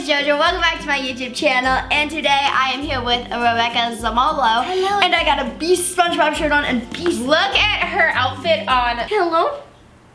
is JoJo. Welcome back to my YouTube channel. And today I am here with Rebecca Zamolo. Hello. And I got a Beast SpongeBob shirt on and Beast. Look at her outfit on. Hello.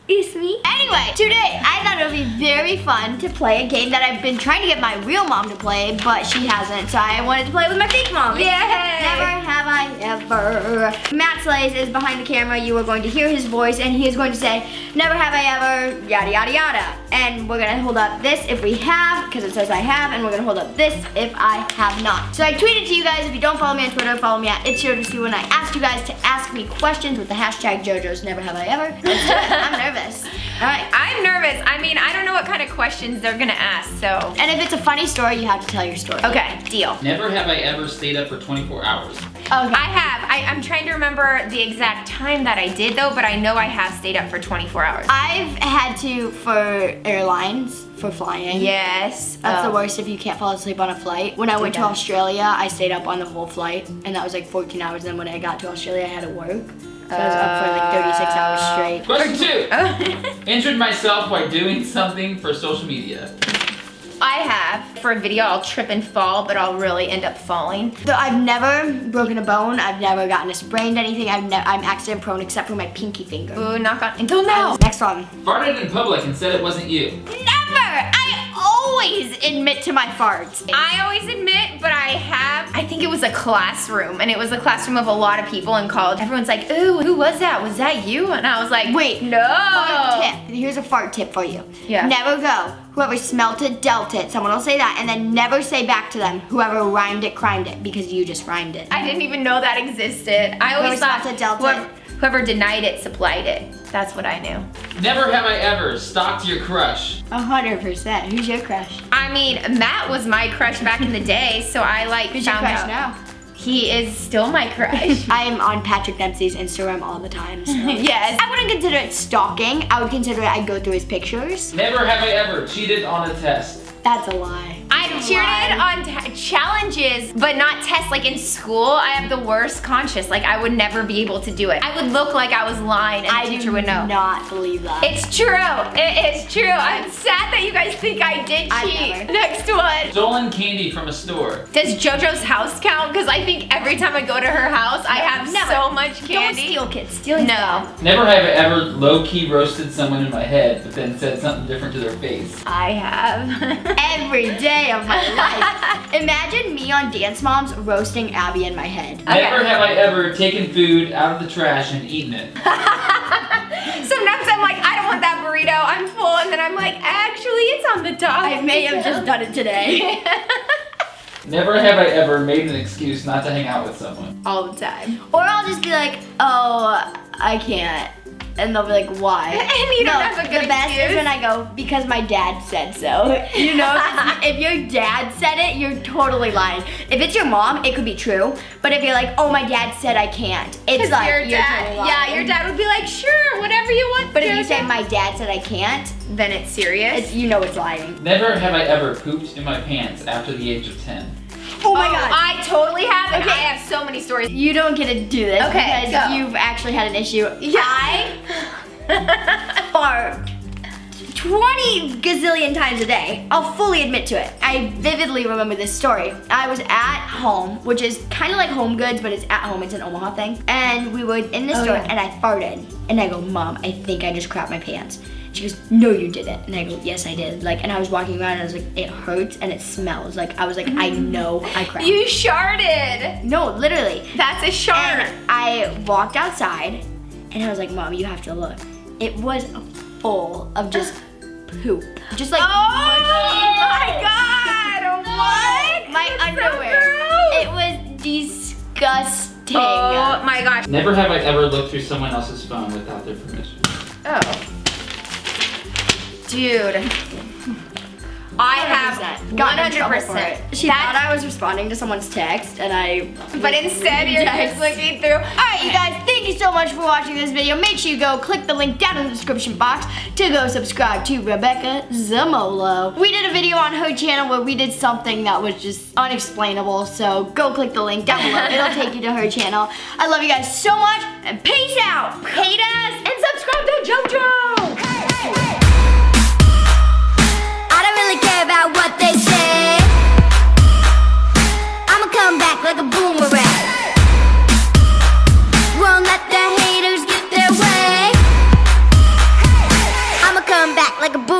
It's me. Anyway, today I thought it would be very fun to play a game that I've been trying to get my real mom to play, but she hasn't. So I wanted to play with my fake mom. Yay! Never have I ever. Matt Slays is behind the camera. You are going to hear his voice and he is going to say, never have I ever, yada yada yada. And we're gonna hold up this if we have, because it says I have, and we're gonna hold up this if I have not. So I tweeted to you guys, if you don't follow me on Twitter, follow me at itsJoJo and I asked you guys to ask me questions with the hashtag JoJo's Never Have I Ever. Let's do it. I'm nervous. All right. I'm nervous. I mean, I don't know what kind of questions they're gonna ask, so. And if it's a funny story, you have to tell your story. Okay, deal. Never have I ever stayed up for 24 hours. Okay. I have. I'm trying to remember the exact time that I did though, but I know I have stayed up for 24 hours. I've had to for airlines, for flying. Yes. That's the worst if you can't fall asleep on a flight. When I went to Australia, I stayed up on the whole flight, and that was like 14 hours. Then when I got to Australia, I had to work. So I was up for like 36 hours straight. Question 2. Injured myself while doing something for social media. I have. For a video, I'll trip and fall, but I'll really end up falling. So I've never broken a bone. I've never gotten a sprained anything. I'm accident prone except for my pinky finger. Ooh, knock on until now. Next one. Farted in public and said it wasn't you. Never! I always admit to my farts. I always admit, but I think it was a classroom, and it was a classroom of a lot of people in college. Everyone's like, ooh, who was that? Was that you? And I was like, wait, no. Fart tip. Here's a fart tip for you. Yeah. Never go, whoever smelt it, dealt it. Someone will say that, and then never say back to them, whoever rhymed it, crimed it, because you just rhymed it. I didn't even know that existed. I always Whoever thought smelt it, dealt it. whoever denied it, supplied it. That's what I knew. Never have I ever stalked your crush. 100%. Who's your crush? I mean, Matt was my crush back in the day, so I like Who's your found crush out. now? He is still my crush. I'm on Patrick Dempsey's Instagram all the time. So. Yes. I wouldn't consider it stalking. I would consider it I go through his pictures. Never have I ever cheated on a test. That's a lie. I've cheated on challenges, but not tests. Like in school, I have the worst conscience. Like I would never be able to do it. I would look like I was lying and the teacher would know. I do not believe that. It's true. It is true. I'm sad that you guys think I did cheat. never. Next one. Stolen candy from a store. Does JoJo's house count? Because I think every time I go to her house, I have never. so much Don't candy. steal, kids. Stealing's No. bad. Never have I ever low-key roasted someone in my head, but then said something different to their face. I have. Every day of my life. Imagine me on Dance Moms roasting Abby in my head. Okay. Never have I ever taken food out of the trash and eaten it. Sometimes I'm like, I don't want that burrito. I'm full, and then I'm like, actually, it's on the top. I may have just done it today. Never have I ever made an excuse not to hang out with someone. All the time. Or I'll just be like, oh, I can't. And they'll be like, why? And you don't have a good The best excuse. is when I go, because my dad said so. You know, if your dad said it, you're totally lying. If it's your mom, it could be true. But if you're like, oh, my dad said I can't, it's like, your you're dad, totally lying. yeah, your dad would be like, sure, whatever you want. But if you JoJo. say, my dad said I can't, then it's serious. you know it's lying. Never have I ever pooped in my pants after the age of 10. Oh my God. I totally have, and Okay. I have so many stories. You don't get to do this Okay, because go. you've actually had an issue. Yeah. I fart 20 gazillion times a day. I'll fully admit to it. I vividly remember this story. I was at home, which is kind of like Home Goods, but it's at home. It's an Omaha thing. And we were in the store, yeah. and I farted. And I go, Mom, I think I just crapped my pants. She goes, no, you didn't. And I go, yes, I did. Like, and I was walking around, and I was like, it hurts and it smells. Like, I was like, I know I crapped. You sharted. No, literally. That's a shart. And I walked outside, and I was like, Mom, you have to look. It was full of just poop. Just like my God! What? my That's so underwear. gross. It was disgusting. Oh my gosh. Never have I ever looked through someone else's phone without their permission. Oh. Dude. I have 100%. She thought I was responding to someone's text, and I. But instead, you're just looking through. Alright, you guys, thank you so much for watching this video. Make sure you go click the link down in the description box to go subscribe to Rebecca Zamolo. We did a video on her channel where we did something that was just unexplainable, so go click the link down below. It'll take you to her channel. I love you guys so much, and peace out. Hate us, and subscribe to JoJo. I don't really care about what they say. like a boo